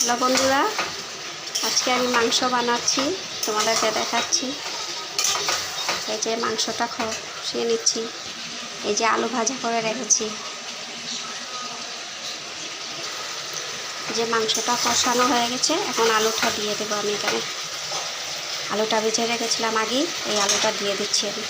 Hello বন্ধুরা, আজকে আমি মাংস বানাচ্ছি, তোমাদেরকে দেখাচ্ছি। এই যে মাংসটা কষিয়ে নিচ্ছি, এই যে আলু ভাজা করে রেখেছি। যে মাংসটা কষানো হয়ে গেছে, এখন আলুটা দিয়ে দেবো আমি এখানে। আলুটা ভেজে রেখেছিলাম আগেই, এই আলুটা দিয়ে দিচ্ছি আমি।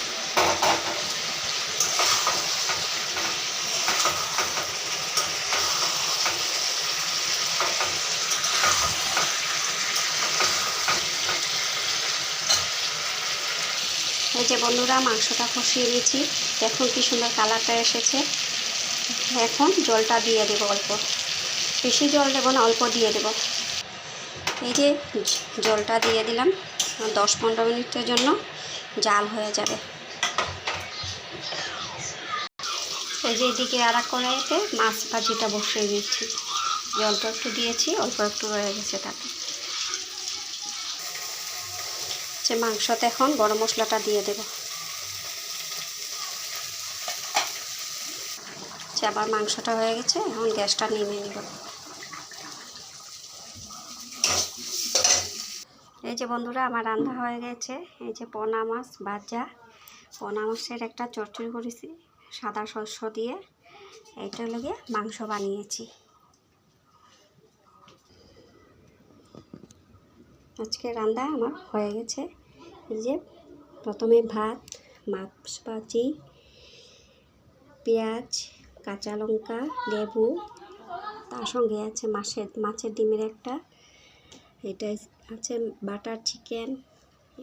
এই যে বন্ধুরা, মাংসটা কষিয়ে নিয়েছি, দেখুন কি সুন্দর কালারটা এসেছে। এখন জলটা দিয়ে দেবো অল্প, বেশি জল দেবো না, অল্প দিয়ে দেবো। এই যে জলটা দিয়ে দিলাম, 10-15 মিনিটের জন্য জাল হয়ে যাবে। এই যে এদিকে আর এক কড়াইতে মাছ ভাজিটা বসিয়ে দিচ্ছি, জলটা একটু দিয়েছি, অল্প একটু রয়ে গেছে তাতে। যে মাংসতে এখন গরম মশলাটা দিয়ে দেব। যে আবার মাংসটা হয়ে গেছে, এখন গ্যাসটা নিভিয়ে নেব। এই যে বন্ধুরা, আমার রান্না হয়ে গেছে। এই যে পোনা মাছ ভাজা, পোনা মাছের একটা চচ্চড়ি করেছি সাদা শস্য দিয়ে, এইটা লেগে মাংস বানিয়েছি। আজকে রান্না আমার হয়ে গেছে। এই যে প্রথমে ভাত, মাছ ভাজি, পেঁয়াজ, কাঁচা লঙ্কা, লেবু, তার সঙ্গে আছে মাছের ডিমের একটা, এটা আছে বাটার চিকেন,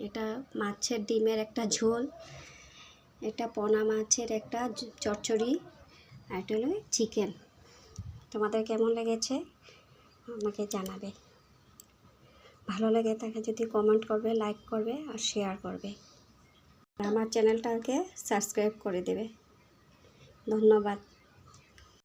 এটা মাছের ডিমের একটা ঝোল, এটা পোনা মাছের একটা চচ্চড়ি, আর এটা হলো চিকেন। তোমাদের কেমন লেগেছে আমাকে জানাবে। ভালো লেগে থাকে যদি কমেন্ট করবে, লাইক করবে আর শেয়ার করবে। আমার চ্যানেলটাকে সাবস্ক্রাইব করে দেবে। ধন্যবাদ।